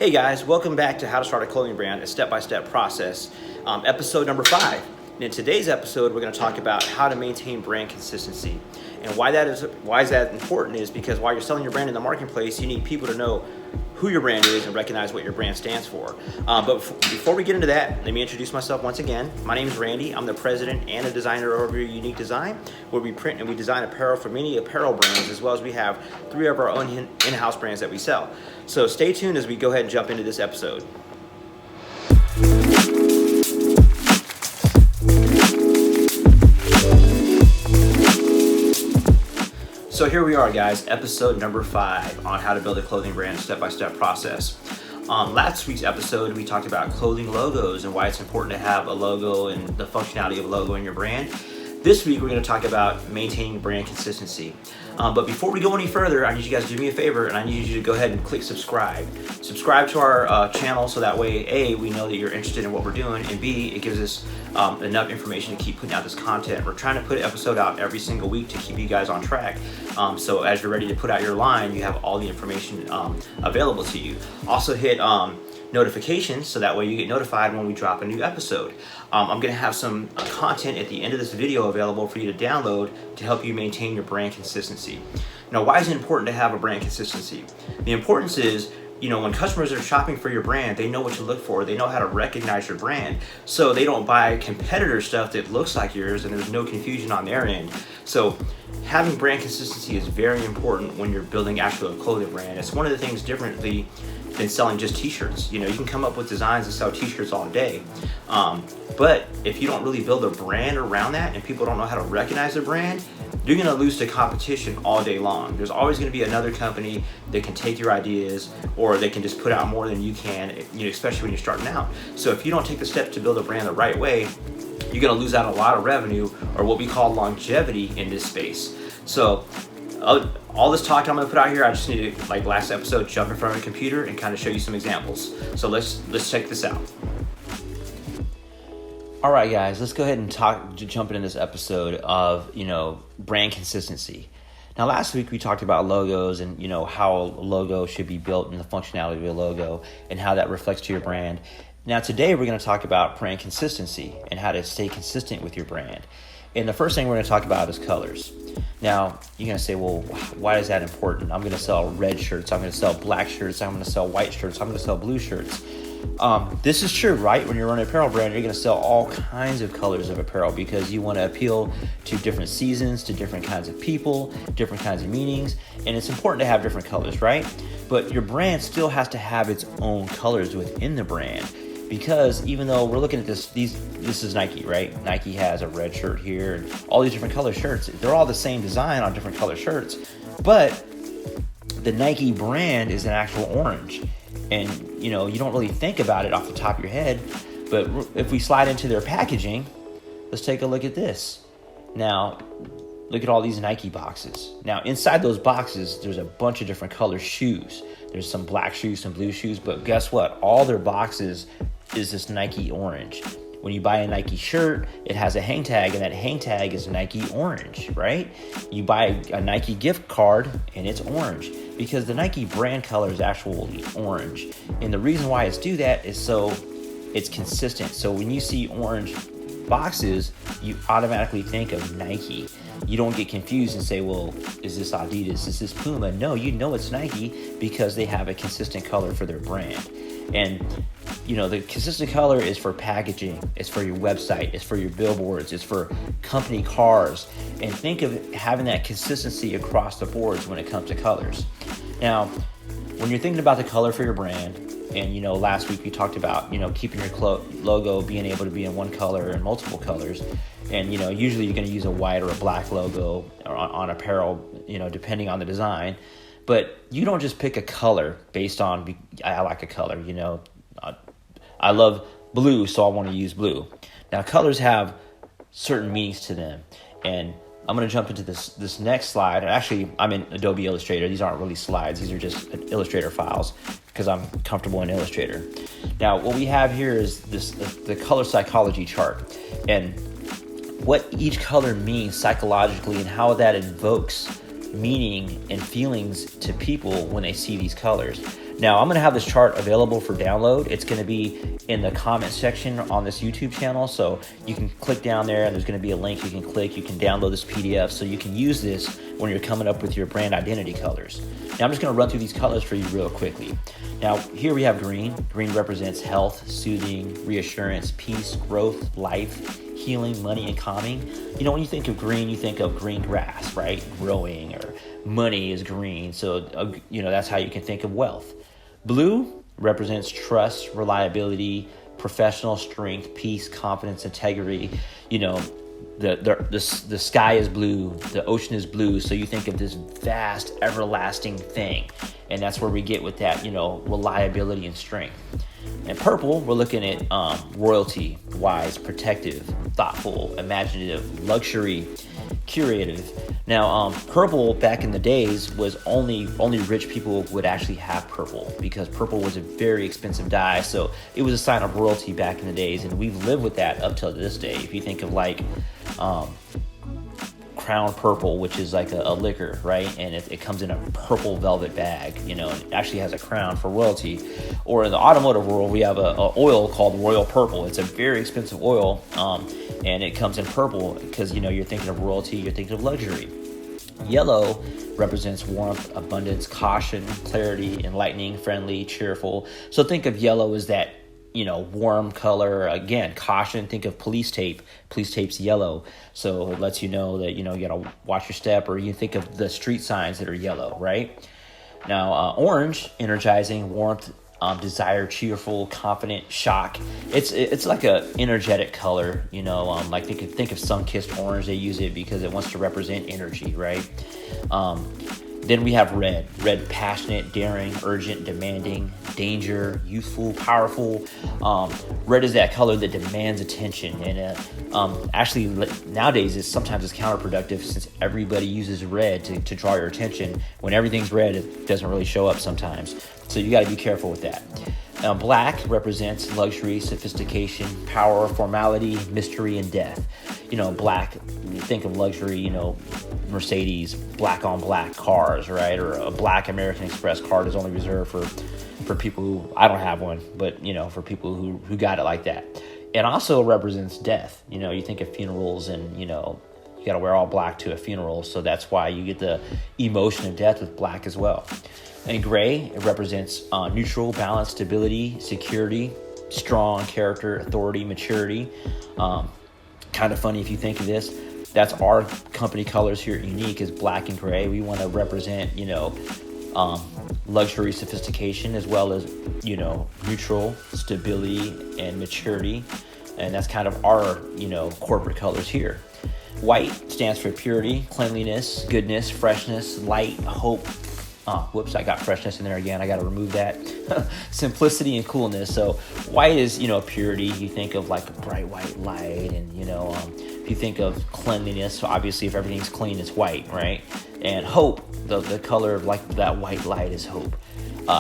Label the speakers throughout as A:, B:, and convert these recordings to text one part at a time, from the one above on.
A: Hey guys, welcome back to How to Start a Clothing Brand, a step-by-step process, episode number 5. And in today's episode, we're going to talk about how to maintain brand consistency. And why is that important is because while you're selling your brand in the marketplace, you need people to know who your brand is and recognize what your brand stands for. But before we get into that, let me introduce myself once again. My name is Randy. I'm the president and a designer over at Unique Design, where we print and we design apparel for many apparel brands, as well as we have 3 of our own in-house brands that we sell. So stay tuned as we go ahead and jump into this episode. So here we are, guys, episode number 5 on how to build a clothing brand step-by-step process. Last week's episode, we talked about clothing logos and why it's important to have a logo and the functionality of a logo in your brand. This week, we're going to talk about maintaining brand consistency. But before we go any further, I need you guys to do me a favor, and I need you to go ahead and click subscribe. Subscribe to our channel so that way, A, we know that you're interested in what we're doing, and B, it gives us enough information to keep putting out this content. We're trying to put an episode out every single week to keep you guys on track. So as you're ready to put out your line, you have all the information available to you. Also hit notifications so that way you get notified when we drop a new episode. I'm going to have some content at the end of this video available for you to download to help you maintain your brand consistency. Now, why is it important to have a brand consistency? The importance is, when customers are shopping for your brand, they know what to look for. They know how to recognize your brand. So they don't buy competitor stuff that looks like yours and there's no confusion on their end. So having brand consistency is very important when you're building actually a clothing brand. It's one of the things differently than selling just t-shirts. You can come up with designs and sell t-shirts all day. But if you don't really build a brand around that and people don't know how to recognize the brand, you're gonna lose to competition all day long. There's always gonna be another company that can take your ideas, or they can just put out more than you can, especially when you're starting out. So if you don't take the steps to build a brand the right way, you're gonna lose out a lot of revenue, or what we call longevity in this space. So all this talk I'm gonna put out here, I just need to, like last episode, jump in front of a computer and kind of show you some examples. So let's check this out. All right, guys, let's go ahead and jump into this episode of, brand consistency. Now, last week we talked about logos and, how a logo should be built and the functionality of a logo and how that reflects to your brand. Now, today we're going to talk about brand consistency and how to stay consistent with your brand. And the first thing we're going to talk about is colors. Now, you're going to say, well, why is that important? I'm going to sell red shirts. I'm going to sell black shirts. I'm going to sell white shirts. I'm going to sell blue shirts. This is true, right? When you're running an apparel brand, you're going to sell all kinds of colors of apparel because you want to appeal to different seasons, to different kinds of people, different kinds of meanings, and it's important to have different colors, right? But your brand still has to have its own colors within the brand, because even though we're looking at this is Nike, right? Nike has a red shirt here and all these different color shirts. They're all the same design on different color shirts, but the Nike brand is an actual orange. And, you don't really think about it off the top of your head, but if we slide into their packaging, let's take a look at this. Now, look at all these Nike boxes. Now, inside those boxes, there's a bunch of different color shoes. There's some black shoes, some blue shoes, but guess what? All their boxes is this Nike orange. When you buy a Nike shirt, it has a hang tag, and that hang tag is Nike orange, right? You buy a Nike gift card, and it's orange, because the Nike brand color is actually orange. And the reason why it's do that is so it's consistent. So when you see orange boxes, you automatically think of Nike. You don't get confused and say, well, is this Adidas? Is this Puma? No, it's Nike because they have a consistent color for their brand. And the consistent color is for packaging, it's for your website, it's for your billboards, it's for company cars. And think of having that consistency across the boards when it comes to colors. Now, when you're thinking about the color for your brand, and last week we talked about keeping your logo being able to be in one color and multiple colors, and usually you're going to use a white or a black logo on apparel, depending on the design. But you don't just pick a color based on, I like a color, I love blue, so I want to use blue. Now, colors have certain meanings to them. And I'm going to jump into this next slide. Actually, I'm in Adobe Illustrator. These aren't really slides. These are just Illustrator files because I'm comfortable in Illustrator. Now, what we have here is the color psychology chart. And what each color means psychologically and how that invokes meaning and feelings to people when they see these colors. Now, I'm going to have this chart available for download. It's going to be in the comment section on this YouTube channel. So you can click down there and there's going to be a link you can click. You can download this PDF so you can use this when you're coming up with your brand identity colors. Now, I'm just going to run through these colors for you real quickly. Now, here we have green. Green represents health, soothing, reassurance, peace, growth, life, healing, money, and calming. When you think of green, you think of green grass, right? Growing, or money is green. So, that's how you can think of wealth. Blue represents trust, reliability, professional strength, peace, confidence, integrity. The sky is blue, the ocean is blue. So you think of this vast, everlasting thing. And that's where we get with that, reliability and strength. And purple, we're looking at royalty, wise, protective, thoughtful, imaginative, luxury, curative. Now, purple back in the days was only rich people would actually have purple, because purple was a very expensive dye. So it was a sign of royalty back in the days, and we've lived with that up till this day. If you think of Crown Purple, which is like a liquor, right? And it comes in a purple velvet bag, and it actually has a crown for royalty. Or in the automotive world, we have a oil called Royal Purple. It's a very expensive oil, and it comes in purple because, you're thinking of royalty, you're thinking of luxury. Yellow represents warmth, abundance, caution, clarity, enlightening, friendly, cheerful. So think of yellow as that, warm color. Again, caution, think of police tape. Police tape's yellow. So it lets you know that, you got to watch your step. Or you think of the street signs that are yellow, right? Now, orange, energizing, warmth, desire, cheerful, confident, shock. It's like a energetic color, like think of sun-kissed orange. They use it because it wants to represent energy, right? Then we have red. Red, passionate, daring, urgent, demanding, danger, youthful, powerful. Red is that color that demands attention. And actually, nowadays, sometimes it's counterproductive, since everybody uses red to draw your attention. When everything's red, it doesn't really show up sometimes. So you got to be careful with that. Now, black represents luxury, sophistication, power, formality, mystery, and death. Black, think of luxury, Mercedes, black on black cars, right? Or a black American Express card is only reserved for people who, I don't have one, but, for people who got it like that. It also represents death. You think of funerals and, you got to wear all black to a funeral. So that's why you get the emotion of death with black as well. And gray, it represents neutral, balance, stability, security, strong character, authority, maturity. Kind of funny if you think of this. That's our company colors here at Unique, is black and gray. We want to represent, luxury, sophistication, as well as, neutral, stability, and maturity. And that's kind of our, corporate colors here. White stands for purity, cleanliness, goodness, freshness, light, hope. Whoops, I got freshness in there again. I got to remove that. Simplicity and coolness. So white is, purity. You think of like a bright white light, and, if you think of cleanliness, so obviously if everything's clean, it's white, right? And hope, the color of like that white light is hope.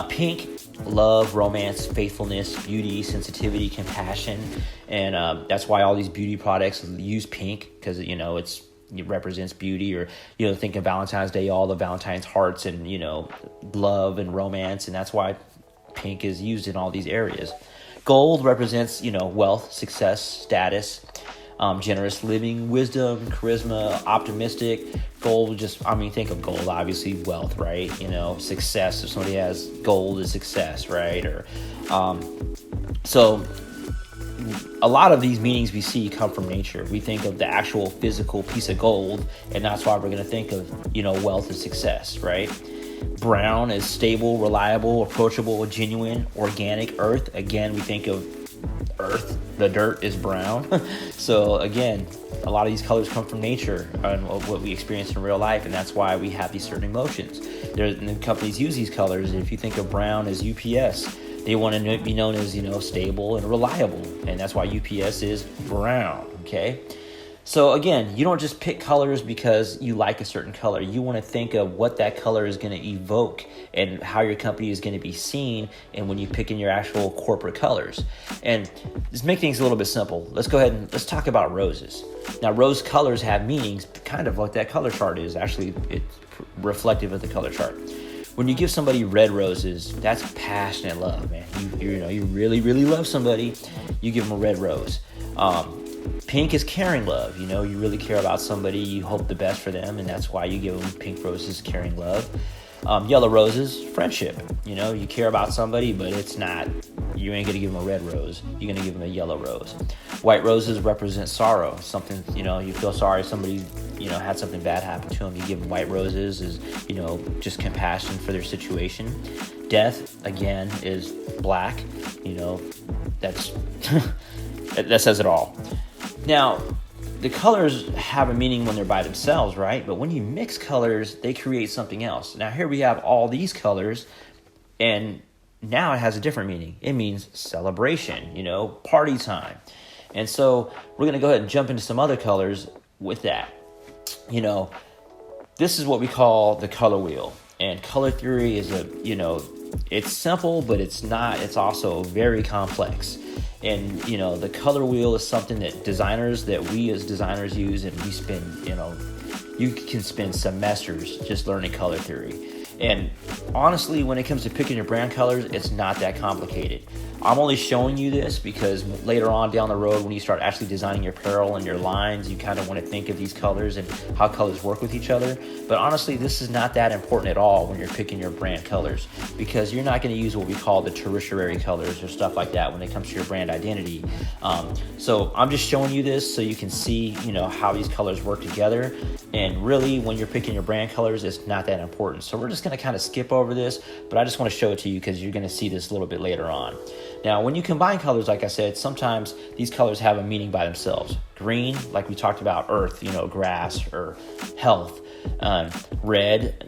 A: Pink, love, romance, faithfulness, beauty, sensitivity, compassion. And that's why all these beauty products use pink, because, it represents beauty. Or, think of Valentine's Day, all the Valentine's hearts and, love and romance. And that's why pink is used in all these areas. Gold represents, wealth, success, status, generous living, wisdom, charisma, optimistic. Gold, think of gold, obviously wealth, right? Success. If somebody has gold, is success, right? Or, so a lot of these meanings we see come from nature. We think of the actual physical piece of gold, and that's why we're going to think of, wealth and success, right? Brown is stable, reliable, approachable, genuine, organic. Earth, again, we think of earth, the dirt is brown. So again, a lot of these colors come from nature and what we experience in real life, and that's why we have these certain emotions. And companies use these colors. If you think of brown as UPS, they want to be known as, stable and reliable, and that's why UPS is brown, okay? So again, you don't just pick colors because you like a certain color. You want to think of what that color is going to evoke and how your company is going to be seen, and when you pick in your actual corporate colors. And just make things a little bit simple. Let's go ahead and let's talk about roses. Now, rose colors have meanings, kind of like that color chart is. Actually, it's reflective of the color chart. When you give somebody red roses, that's passionate love, man. You really, really love somebody, you give them a red rose. Pink is caring love. You really care about somebody, you hope the best for them, and that's why you give them pink roses, caring love. Yellow roses, friendship. You care about somebody, but you ain't gonna give them a red rose. You're gonna give them a yellow rose. White roses represent sorrow. Something, you feel sorry somebody, had something bad happen to them. You give them white roses is, just compassion for their situation. Death, again, is black. That's that says it all. Now, the colors have a meaning when they're by themselves, right? But when you mix colors, they create something else. Now, here we have all these colors, and now it has a different meaning. It means celebration, party time. And so we're going to go ahead and jump into some other colors with that. This is what we call the color wheel. And color theory is it's simple, but it's not. It's also very complex. And, the color wheel is something that we as designers use, and we spend, you can spend semesters just learning color theory. And honestly, when it comes to picking your brand colors, it's not that complicated. I'm only showing you this because later on down the road, when you start actually designing your apparel and your lines, you kind of want to think of these colors and how colors work with each other. But honestly, this is not that important at all when you're picking your brand colors, because you're not going to use what we call the tertiary colors or stuff like that when it comes to your brand identity. So I'm just showing you this so you can see, how these colors work together. And really, when you're picking your brand colors, it's not that important. So we're just going to kind of skip over this, but I just want to show it to you because you're going to see this a little bit later on. Now, when you combine colors, like I said, sometimes these colors have a meaning by themselves. Green, like we talked about, earth, grass or health. Red,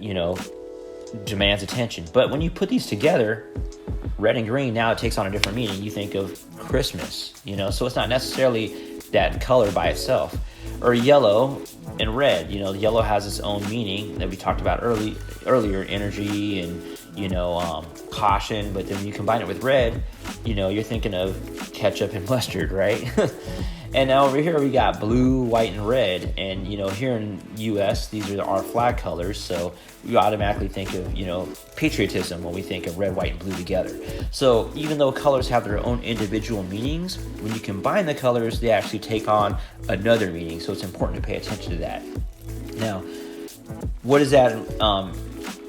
A: demands attention. But when you put these together, red and green, now it takes on a different meaning. You think of Christmas, so it's not necessarily that color by itself. Or yellow and red, yellow has its own meaning that we talked about earlier, energy and, caution. But then when you combine it with red, you're thinking of ketchup and mustard, right? And now over here we got blue, white, and red. And, here in U.S., these are our flag colors. So we automatically think of, patriotism when we think of red, white, and blue together. So even though colors have their own individual meanings, when you combine the colors, they actually take on another meaning. So it's important to pay attention to that. Now, what does that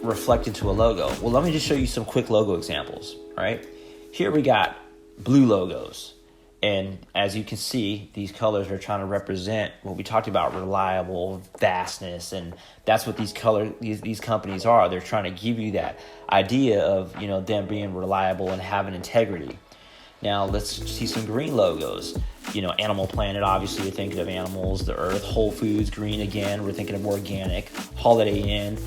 A: reflect into a logo? Well, let me just show you some quick logo examples, right? Here we got blue logos. And as you can see, these colors are trying to represent what we talked about, reliable, vastness, and that's what these companies are. They're trying to give you that idea of, them being reliable and having integrity. Now let's see some green logos. Animal Planet, obviously you're thinking of animals, the earth. Whole Foods, green again, we're thinking of organic. Holiday Inn.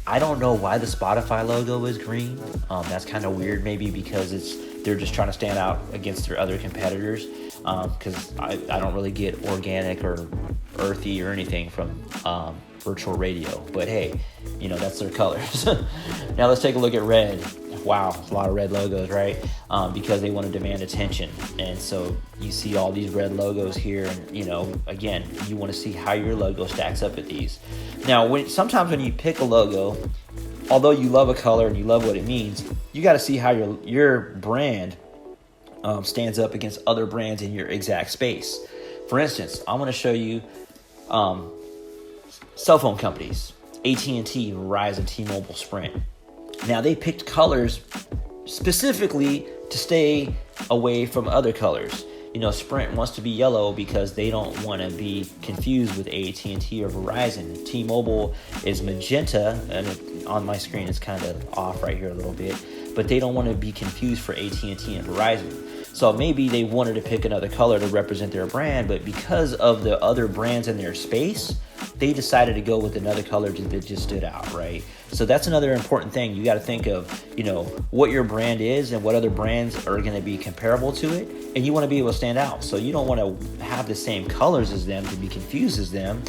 A: I don't know why the Spotify logo is green. That's kind of weird, maybe because they're just trying to stand out against their other competitors, because I don't really get organic or earthy or anything from virtual radio. But hey, that's their colors. Now let's take a look at red. Wow, a lot of red logos, right? Because they want to demand attention. And so you see all these red logos here, and again, you want to see how your logo stacks up with these. Now, sometimes when you pick a logo, although you love a color and you love what it means, you got to see how your brand stands up against other brands in your exact space. For instance, I'm going to show you Cellphone Companies, AT&T, Verizon, T-Mobile, Sprint. Now, they picked colors specifically to stay away from other colors. Sprint wants to be yellow because they don't want to be confused with AT&T or Verizon. T-Mobile is magenta, and on my screen it's kind of off right here a little bit, but they don't want to be confused for AT&T and Verizon. So maybe they wanted to pick another color to represent their brand, but because of the other brands in their space, they decided to go with another color that just stood out, right? So that's another important thing. You got to think of, what your brand is and what other brands are going to be comparable to it, and you want to be able to stand out. So you don't want to have the same colors as them to be confused as them,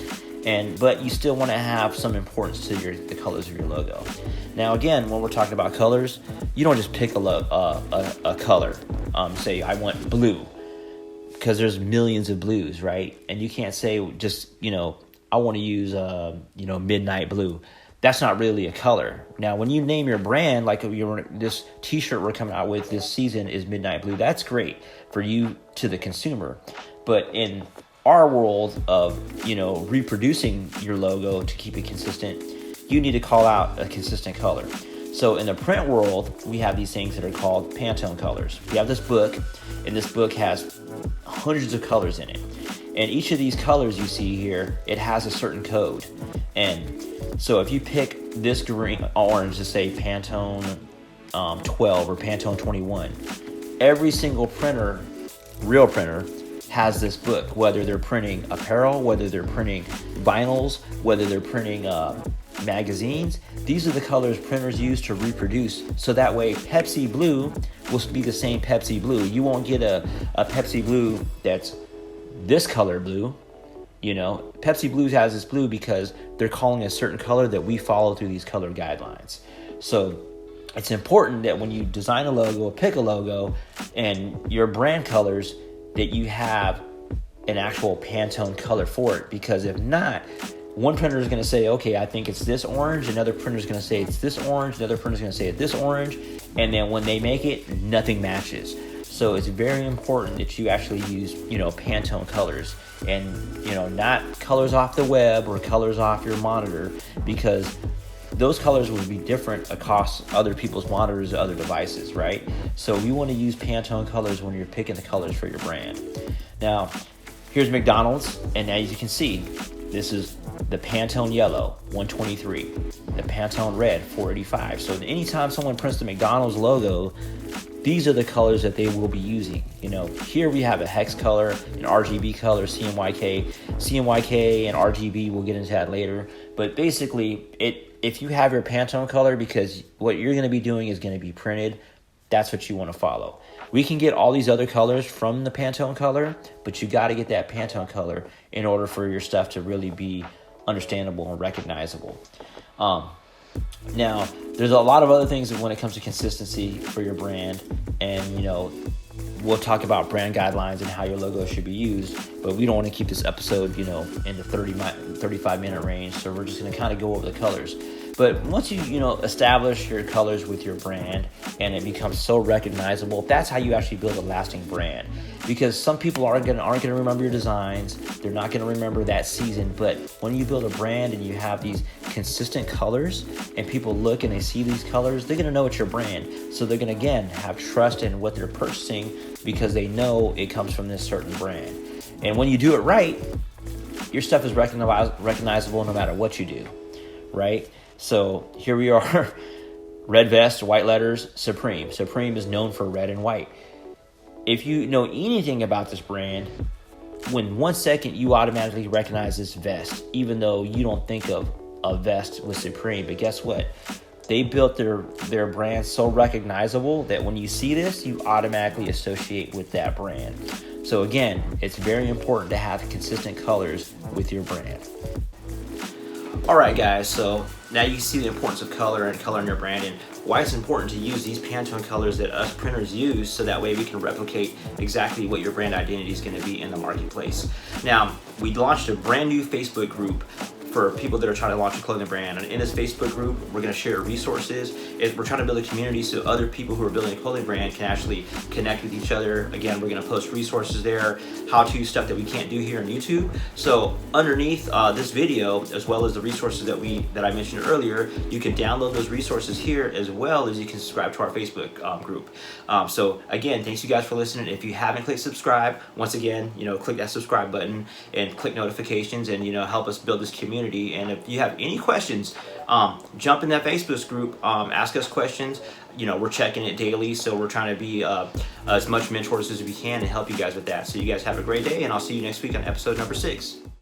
A: but you still want to have some importance to the colors of your logo. Now, again, when we're talking about colors, you don't just pick a color. Say I want blue, because there's millions of blues, right? And you can't say just I want to use midnight blue. that's not really a color. Now, when you name your brand, like this t-shirt we're coming out with this season is Midnight Blue, that's great for you to the consumer. But in our world of, reproducing your logo to keep it consistent, you need to call out a consistent color. So in the print world, we have these things that are called Pantone Colors. We have this book, and this book has hundreds of colors in it. And each of these colors you see here, it has a certain code. And so if you pick this orange to say Pantone 12 or Pantone 21, every single printer, real printer, has this book, whether they're printing apparel, whether they're printing vinyls, whether they're printing magazines. These are the colors printers use to reproduce. So that way Pepsi Blue will be the same Pepsi Blue. You won't get a Pepsi Blue that's this color blue. Pepsi Blue has this blue because they're calling a certain color that we follow through these color guidelines. So it's important that when you design a logo, pick a logo, and your brand colors, that you have an actual Pantone color for it. Because if not, one printer is going to say, okay, I think it's this orange. Another printer is going to say it's this orange. Another printer is going to say it's this orange. And then when they make it, nothing matches. So it's very important that you actually use, Pantone colors, and, not colors off the web or colors off your monitor, because those colors will be different across other people's monitors or other devices, right? So we want to use Pantone colors when you're picking the colors for your brand. Now, here's McDonald's, and as you can see, this is the Pantone yellow, 123, the Pantone red, 485. So anytime someone prints the McDonald's logo, these are the colors that they will be using. Here we have a hex color, an RGB color, CMYK and RGB, we'll get into that later. But basically, if you have your Pantone color, because what you're going to be doing is going to be printed, that's what you want to follow. We can get all these other colors from the Pantone color, but you got to get that Pantone color in order for your stuff to really be understandable and recognizable. Now, there's a lot of other things when it comes to consistency for your brand, and we'll talk about brand guidelines and how your logo should be used, but we don't want to keep this episode, in the 35-minute range, so we're just going to kind of go over the colors. But once you, establish your colors with your brand and it becomes so recognizable, that's how you actually build a lasting brand. Because some people aren't gonna remember your designs, they're not gonna remember that season, but when you build a brand and you have these consistent colors and people look and they see these colors, they're gonna know it's your brand. So they're gonna, again, have trust in what they're purchasing because they know it comes from this certain brand. And when you do it right, your stuff is recognizable no matter what you do, right? So here we are, red vest, white letters, Supreme. Supreme is known for red and white. If you know anything about this brand, when 1 second you automatically recognize this vest, even though you don't think of a vest with Supreme. But guess what? They built their brand so recognizable that when you see this, you automatically associate with that brand. So again, it's very important to have consistent colors with your brand. All right, guys, so now you see the importance of color and color in your brand and why it's important to use these Pantone colors that us printers use, so that way we can replicate exactly what your brand identity is going to be in the marketplace. Now, we launched a brand new Facebook group for people that are trying to launch a clothing brand. And in this Facebook group, we're going to share resources. We're trying to build a community so other people who are building a clothing brand can actually connect with each other. Again, we're going to post resources there, how-to stuff that we can't do here on YouTube. So underneath this video, as well as the resources that I mentioned earlier, you can download those resources here, as well as you can subscribe to our Facebook group. So again, thanks you guys for listening. If you haven't clicked subscribe, once again, click that subscribe button and click notifications, and help us build this community. And if you have any questions, jump in that Facebook group, ask us questions. We're checking it daily, so we're trying to be as much mentors as we can and help you guys with that. So you guys have a great day, and I'll see you next week on episode number 6.